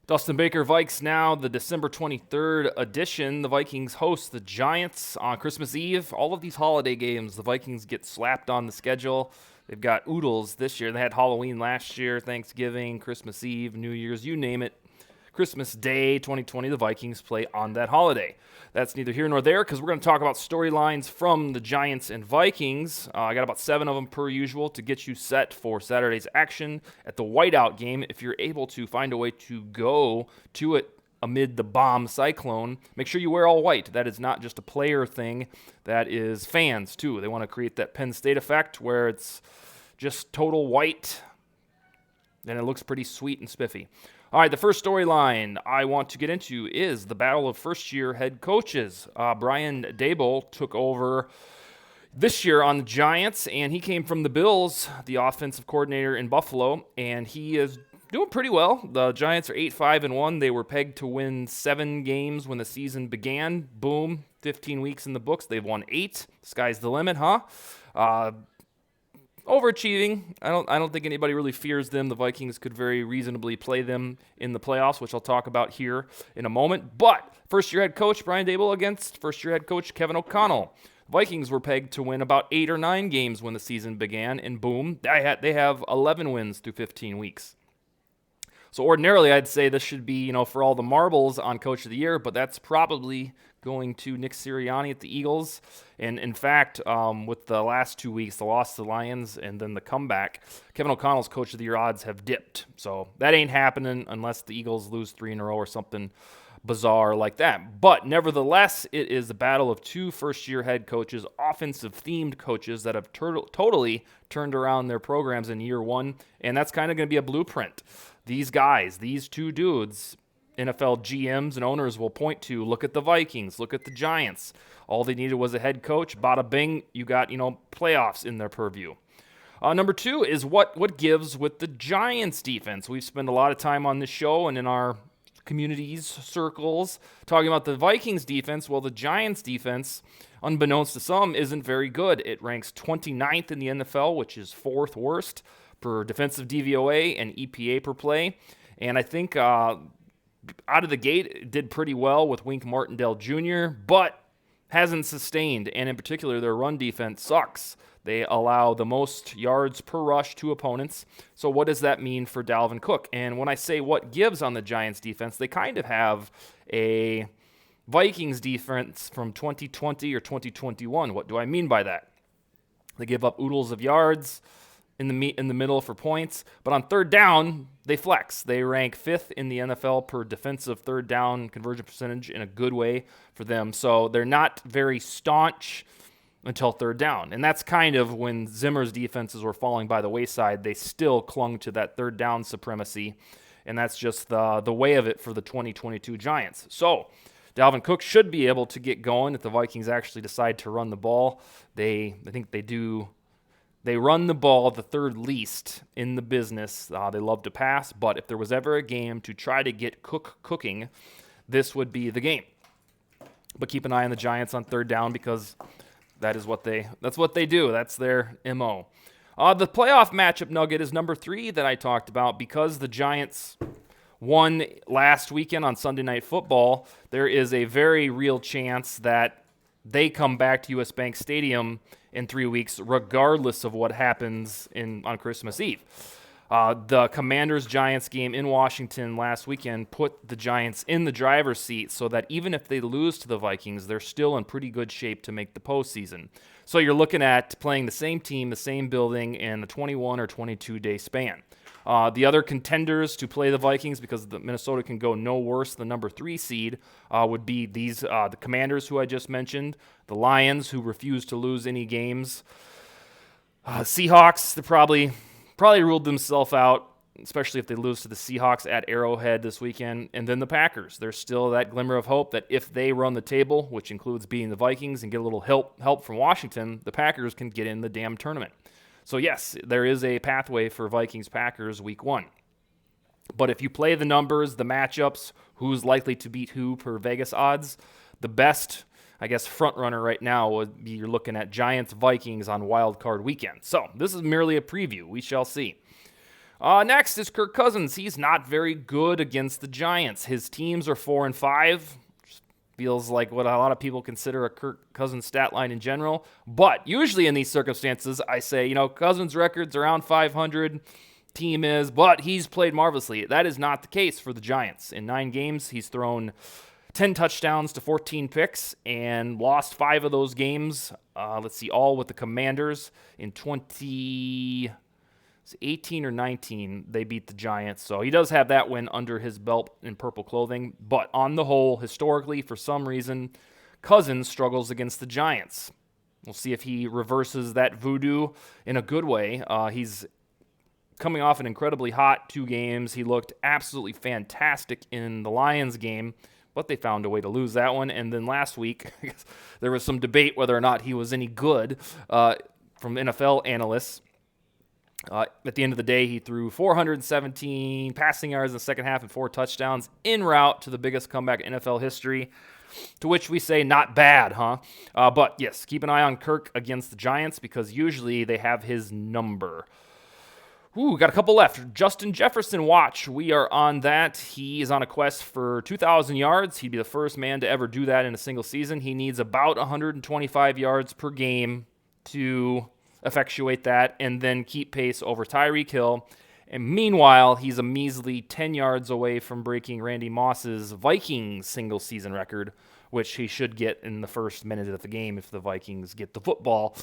Dustin Baker, VikesNow, the December 23rd edition. The Vikings host the Giants on Christmas Eve. All of these holiday games, the Vikings get slapped on the schedule. They've got oodles this year. They had Halloween last year, Thanksgiving, Christmas Eve, New Year's, you name it. Christmas Day 2020, the Vikings play on that holiday. That's neither here nor there because we're going to talk about storylines from the Giants and Vikings. I got about 7 of them per usual to get you set for Saturday's action at the whiteout game. If you're able to find a way to go to it amid the bomb cyclone, make sure you wear all white. That is not just a player thing. That is fans, too. They want to create that Penn State effect where it's just total white, and it looks pretty sweet and spiffy. All right, the first storyline I want to get into is the battle of first-year head coaches. Brian Daboll took over this year on the Giants, and he came from the Bills, the offensive coordinator in Buffalo, and he is doing pretty well. The Giants are 8-5-1. They were pegged to win 7 games when the season began. Boom, 15 weeks in the books. They've won 8. Sky's the limit, huh? Overachieving. I don't think anybody really fears them. The Vikings could very reasonably play them in the playoffs, which I'll talk about here in a moment. But first-year head coach Brian Daboll against first-year head coach Kevin O'Connell. Vikings were pegged to win about 8 or 9 games when the season began, and boom, they have 11 wins through 15 weeks. So ordinarily, I'd say this should be, for all the marbles on Coach of the Year, but that's probably going to Nick Sirianni at the Eagles. And in fact, with the last 2 weeks, the loss to the Lions and then the comeback, Kevin O'Connell's Coach of the Year odds have dipped. So that ain't happening unless the Eagles lose 3 in a row or something bizarre like that. But nevertheless, it is the battle of 2 first-year head coaches, offensive-themed coaches that have totally turned around their programs in year 1, and that's kind of going to be a blueprint. These guys, these 2 dudes, NFL GMs and owners will point to, look at the Vikings, look at the Giants. All they needed was a head coach. Bada bing, you got, playoffs in their purview. Number 2 is what gives with the Giants defense. We've spent a lot of time on this show and in our communities, circles, talking about the Vikings defense. Well, the Giants defense, unbeknownst to some, isn't very good. It ranks 29th in the NFL, which is 4th worst per defensive DVOA and EPA per play. And I think out of the gate, it did pretty well with Wink Martindale Jr., but hasn't sustained. And in particular, their run defense sucks. They allow the most yards per rush to opponents. So what does that mean for Dalvin Cook? And when I say what gives on the Giants defense, they kind of have a Vikings defense from 2020 or 2021. What do I mean by that? They give up oodles of yards in the middle for points, but on third down, they flex. They rank 5th in the NFL per defensive third down conversion percentage in a good way for them. So they're not very staunch until third down. And that's kind of when Zimmer's defenses were falling by the wayside. They still clung to that third down supremacy, and that's just the way of it for the 2022 Giants. So Dalvin Cook should be able to get going if the Vikings actually decide to run the ball. I think they do. They run the ball the 3rd least in the business. They love to pass, but if there was ever a game to try to get Cook cooking, this would be the game. But keep an eye on the Giants on third down because that's what they do. That's their MO. The playoff matchup nugget is number 3 that I talked about because the Giants won last weekend on Sunday Night Football. There is a very real chance that they come back to U.S. Bank Stadium in 3 weeks, regardless of what happens on Christmas Eve. The Commanders-Giants game in Washington last weekend put the Giants in the driver's seat so that even if they lose to the Vikings, they're still in pretty good shape to make the postseason. So you're looking at playing the same team, the same building in a 21 or 22-day span. The other contenders to play the Vikings, because Minnesota can go no worse than number 3 seed, would be the Commanders, who I just mentioned, the Lions, who refuse to lose any games, Seahawks, they probably ruled themselves out, especially if they lose to the Seahawks at Arrowhead this weekend, and then the Packers. There's still that glimmer of hope that if they run the table, which includes beating the Vikings and get a little help from Washington, the Packers can get in the damn tournament. So yes, there is a pathway for Vikings-Packers week 1. But if you play the numbers, the matchups, who's likely to beat who per Vegas odds, the best, I guess, front runner right now would be you're looking at Giants-Vikings on Wild Card Weekend. So this is merely a preview. We shall see. Next is Kirk Cousins. He's not very good against the Giants. His teams are 4-5. Feels like what a lot of people consider a Kirk Cousins stat line in general. But usually in these circumstances, I say, Cousins' record's around 500. Team is, but he's played marvelously. That is not the case for the Giants. In 9 games, he's thrown 10 touchdowns to 14 picks and lost 5 of those games. All with the Commanders in 2018 or 19. They beat the Giants. So he does have that win under his belt in purple clothing. But on the whole, historically, for some reason, Cousins struggles against the Giants. We'll see if he reverses that voodoo in a good way. He's coming off an incredibly hot 2 games. He looked absolutely fantastic in the Lions game, but they found a way to lose that one. And then last week, there was some debate whether or not he was any good from NFL analysts. At the end of the day, he threw 417 passing yards in the second half and 4 touchdowns en route to the biggest comeback in NFL history, to which we say not bad, huh? But yes, keep an eye on Kirk against the Giants because usually they have his number. Got a couple left. Justin Jefferson, watch. We are on that. He is on a quest for 2,000 yards. He'd be the first man to ever do that in a single season. He needs about 125 yards per game to effectuate that and then keep pace over Tyreek Hill. And meanwhile, he's a measly 10 yards away from breaking Randy Moss's Vikings single season record, which he should get in the first minute of the game if the Vikings get the football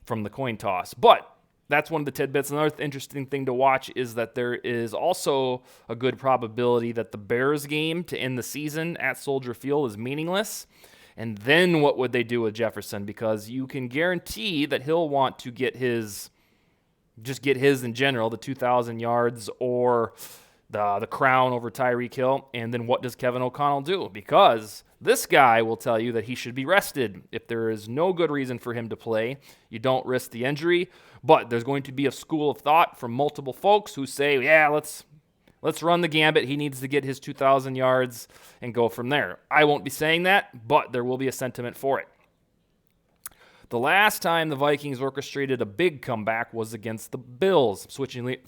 from the coin toss. But that's one of the tidbits. Another interesting thing to watch is that there is also a good probability that the Bears game to end the season at Soldier Field is meaningless. And then what would they do with Jefferson? Because you can guarantee that he'll want to get his in general, the 2,000 yards or the crown over Tyreek Hill. And then what does Kevin O'Connell do? Because this guy will tell you that he should be rested. If there is no good reason for him to play, you don't risk the injury. But there's going to be a school of thought from multiple folks who say, yeah, let's run the gambit. He needs to get his 2,000 yards and go from there. I won't be saying that, but there will be a sentiment for it. The last time the Vikings orchestrated a big comeback was against the Bills. Switching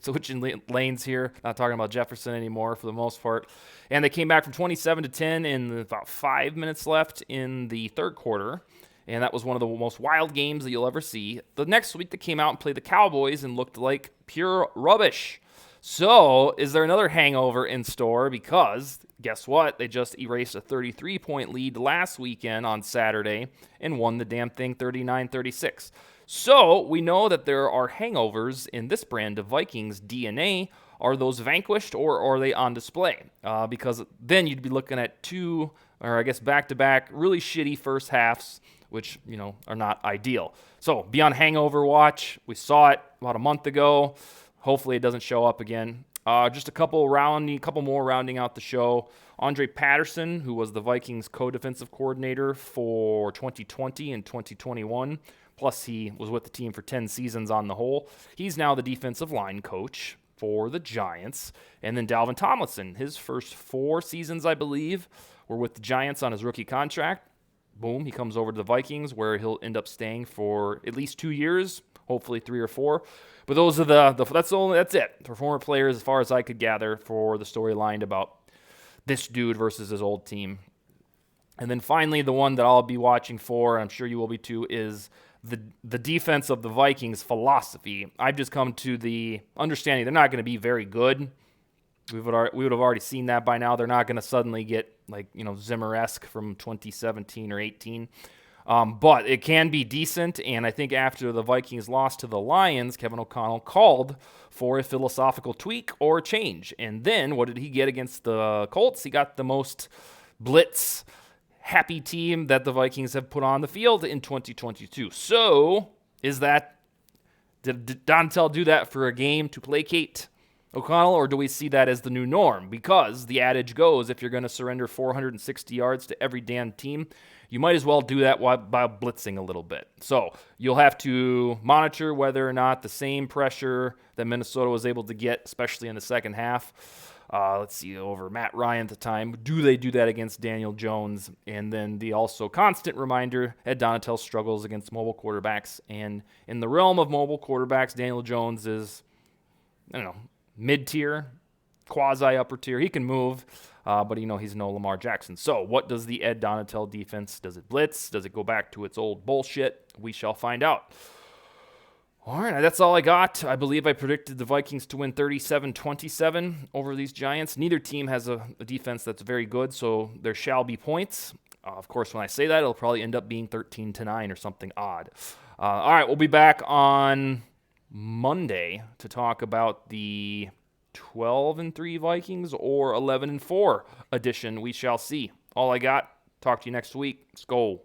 lanes here, not talking about Jefferson anymore for the most part. And they came back from 27-10 in about 5 minutes left in the third quarter. And that was one of the most wild games that you'll ever see. The next week they came out and played the Cowboys and looked like pure rubbish. So, is there another hangover in store? Because, guess what? They just erased a 33-point lead last weekend on Saturday and won the damn thing 39-36. So, we know that there are hangovers in this brand of Vikings DNA. Are those vanquished or are they on display? Because then you'd be looking at back-to-back really shitty first halves, which, are not ideal. So, be on hangover watch. We saw it about a month ago. Hopefully it doesn't show up again. Just a couple more rounding out the show. Andre Patterson, who was the Vikings co-defensive coordinator for 2020 and 2021, plus he was with the team for 10 seasons on the whole. He's now the defensive line coach for the Giants. And then Dalvin Tomlinson, his first 4 seasons, I believe, were with the Giants on his rookie contract. Boom, he comes over to the Vikings, where he'll end up staying for at least 2 years, hopefully 3 or 4. But those are that's it for former players as far as I could gather for the storyline about this dude versus his old team. And then finally, the one that I'll be watching for, and I'm sure you will be too, is the defense of the Vikings philosophy. I've just come to the understanding they're not going to be very good. We would have already seen that by now. They're not going to suddenly get Zimmer-esque from 2017 or 18. But it can be decent, and I think after the Vikings lost to the Lions, Kevin O'Connell called for a philosophical tweak or change. And then what did he get against the Colts? He got the most blitz happy team that the Vikings have put on the field in 2022. So, did Donatell do that for a game to placate O'Connell, or do we see that as the new norm? Because the adage goes, if you're going to surrender 460 yards to every damn team, you might as well do that by blitzing a little bit. So you'll have to monitor whether or not the same pressure that Minnesota was able to get, especially in the second half, over Matt Ryan at the time, do they do that against Daniel Jones? And then the also constant reminder, Ed Donatell struggles against mobile quarterbacks. And in the realm of mobile quarterbacks, Daniel Jones is, mid-tier, quasi-upper tier. He can move, but he's no Lamar Jackson. So what does the Ed Donatel defense, does it blitz? Does it go back to its old bullshit? We shall find out. All right, that's all I got. I believe I predicted the Vikings to win 37-27 over these Giants. Neither team has a defense that's very good, so there shall be points. Of course, when I say that, it'll probably end up being 13-9 or something odd. All right, we'll be back on Monday to talk about the 12-3 Vikings or 11-4 edition. We shall see. All I got. Talk to you next week. Let's go.